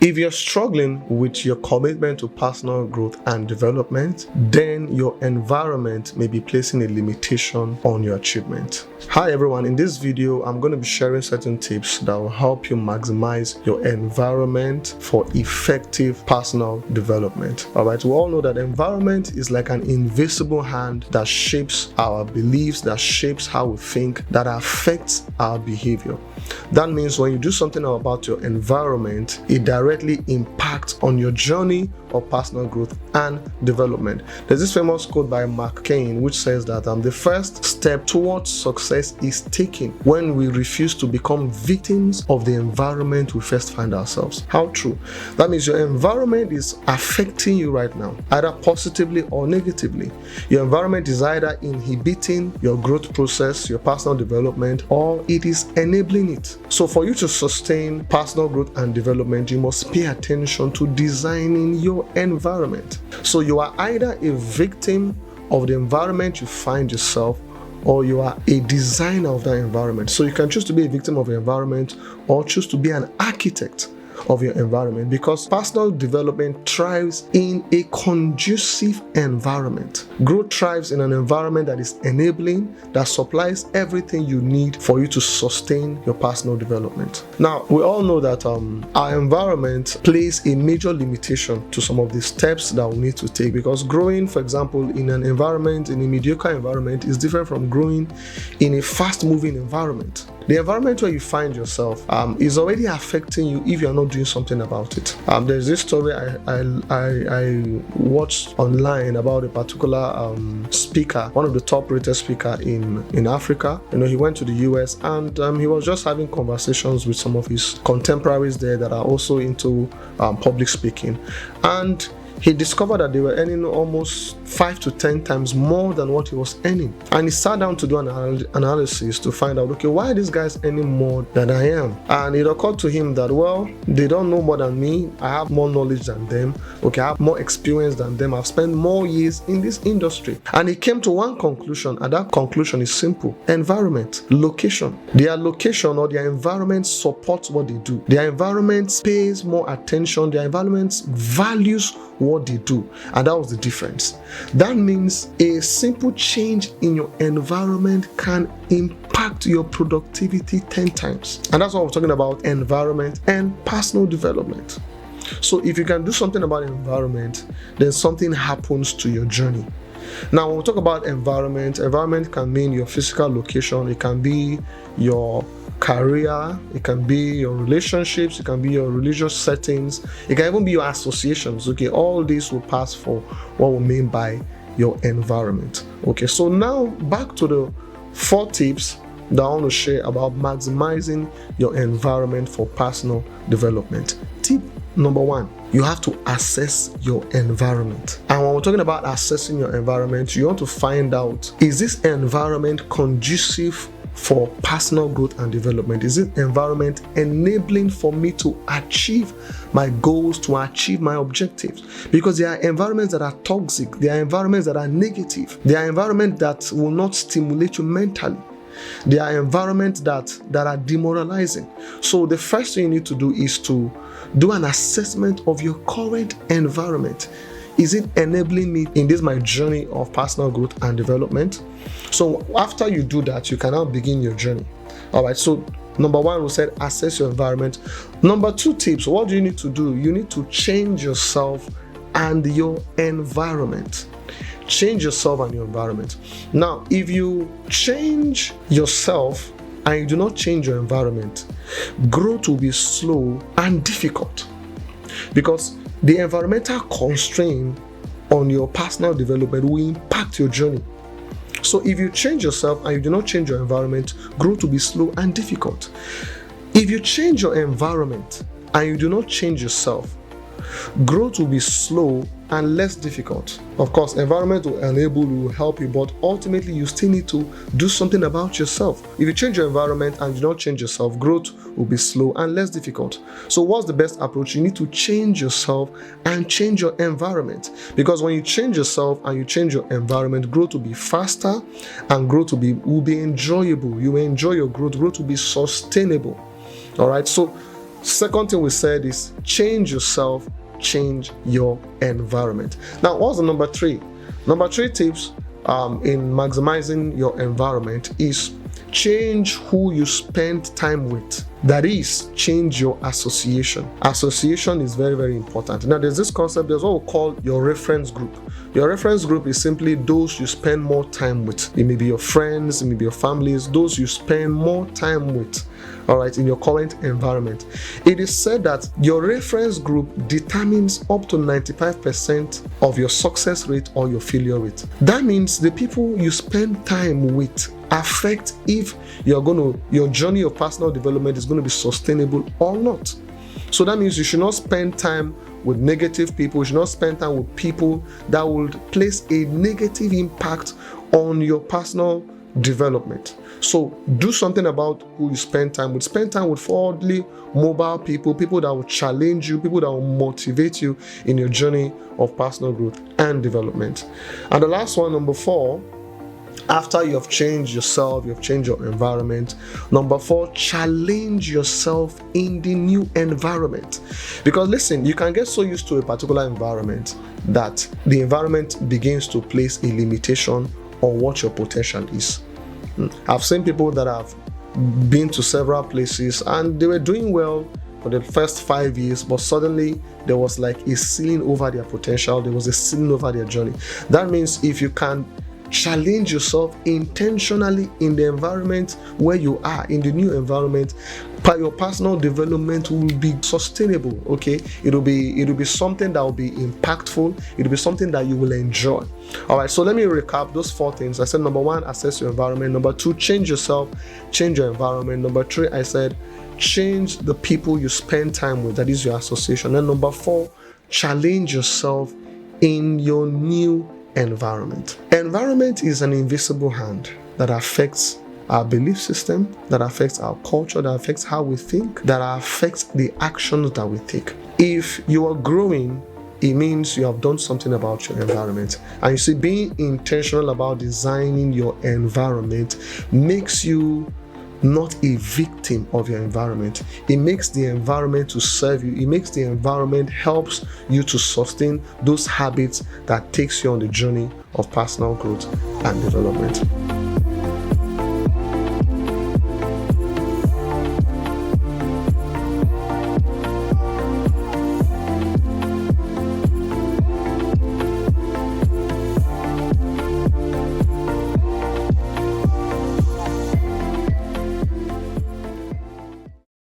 If you're struggling with your commitment to personal growth and development, then your environment may be placing a limitation on your achievement. Hi everyone, in this video, I'm going to be sharing certain tips that will help you maximize your environment for effective personal development. Alright, we all know that environment is like an invisible hand that shapes our beliefs, that shapes how we think, that affects our behavior. That means when you do something about your environment, it directly impacts on your journey of personal growth and development. There's this famous quote by Mark Cain which says that the first step towards success is taken when we refuse to become victims of the environment we first find ourselves. How true? That means your environment is affecting you right now, either positively or negatively. Your environment is either inhibiting your growth process, your personal development, or it is enabling it. So for you to sustain personal growth and development, you must pay attention to designing your environment. So you are either a victim of the environment you find yourself, or you are a designer of that environment. So you can choose to be a victim of your environment or choose to be an architect of your environment, because personal development thrives in a conducive environment. Growth thrives in an environment that is enabling, that supplies everything you need for you to sustain your personal development. Now, we all know that our environment plays a major limitation to some of the steps that we need to take, because growing, for example, in an environment, in a mediocre environment, is different from growing in a fast-moving environment. The environment where you find yourself is already affecting you if you're not doing something about it. There's this story I watched online about a particular speaker, one of the top-rated speaker in Africa. He went to the US and he was just having conversations with some of his contemporaries there that are also into public speaking. And he discovered that they were earning almost 5 to 10 times more than what he was earning. And he sat down to do an analysis to find out, okay, why are these guys earning more than I am? And it occurred to him that, well, they don't know more than me. I have more knowledge than them. Okay, I have more experience than them. I've spent more years in this industry. And he came to one conclusion, and that conclusion is simple: environment, location. Their location or their environment supports what they do. Their environment pays more attention. Their environment values what they do, and that was the difference. That means a simple change in your environment can impact your productivity 10 times. And that's what we're talking about: environment and personal development. So if you can do something about environment, then something happens to your journey. Now, when we talk about environment can mean your physical location, it can be your career, it can be your relationships, it can be your religious settings, it can even be your associations. Okay, all these will pass for what we mean by your environment. Okay, so now back to the 4 tips that I want to share about maximizing your environment for personal development. Tip number 1, you have to assess your environment. And when we're talking about assessing your environment, you want to find out, is this environment conducive for personal growth and development? Is it environment enabling for me to achieve my goals, to achieve my objectives? Because there are environments that are toxic, there are environments that are negative, there are environments that will not stimulate you mentally, there are environments that are demoralizing. So the first thing you need to do is to do an assessment of your current environment. Is it enabling me in this my journey of personal growth and development? So after you do that, you can now begin your journey. All right, so number 1, we said assess your environment. Number 2 tips, what do you need to do? You need to change yourself and your environment. Change yourself and your environment. Now, if you change yourself and you do not change your environment, growth will be slow and difficult, because the environmental constraint on your personal development will impact your journey. So if you change yourself and you do not change your environment, growth will be slow and difficult. If you change your environment and you do not change yourself, growth will be slow and less difficult. Of course, environment will enable you, will help you, but ultimately you still need to do something about yourself. If you change your environment and you don't change yourself, growth will be slow and less difficult. So what's the best approach? You need to change yourself and change your environment, because when you change yourself and you change your environment, growth will be faster and growth will be enjoyable. You will enjoy your growth. Growth will be sustainable. All right, so Second thing we said is change yourself, change your environment. Now, what's the number 3? Number 3 tips in maximizing your environment is change who you spend time with. That is, change your association. Association is very, very important. Now, there's this concept, there's what we call your reference group. Your reference group is simply those you spend more time with. It may be your friends, it may be your families, those you spend more time with, all right, in your current environment. It is said that your reference group determines up to 95% of your success rate or your failure rate. That means the people you spend time with affect if your journey of personal development is going to be sustainable or not. So that means you should not spend time with negative people. You should not spend time with people that would place a negative impact on your personal development. So do something about who you spend time with. Spend time with forwardly mobile people, people that will challenge you, people that will motivate you in your journey of personal growth and development. And the last one, number 4, after you have changed yourself, you have changed your environment. Number 4, challenge yourself in the new environment. Because listen, you can get so used to a particular environment that the environment begins to place a limitation on what your potential is. I've seen people that have been to several places and they were doing well for the first 5 years, but suddenly there was like a ceiling over their potential. There was a ceiling over their journey. That means if you can challenge yourself intentionally in the environment where you are, in the new environment, your personal development will be sustainable. Okay, it'll be something that will be impactful. It'll be something that you will enjoy. All right, so let me recap those 4 things. I said number 1, assess your environment. Number 2, change yourself, change your environment. Number 3, I said change the people you spend time with, that is your association. And number 4, challenge yourself in your new environment. Environment is an invisible hand that affects our belief system, that affects our culture, that affects how we think, that affects the actions that we take. If you are growing, it means you have done something about your environment. And you see, being intentional about designing your environment makes you not a victim of your environment. It makes the environment to serve you. It makes the environment helps you to sustain those habits that takes you on the journey of personal growth and development.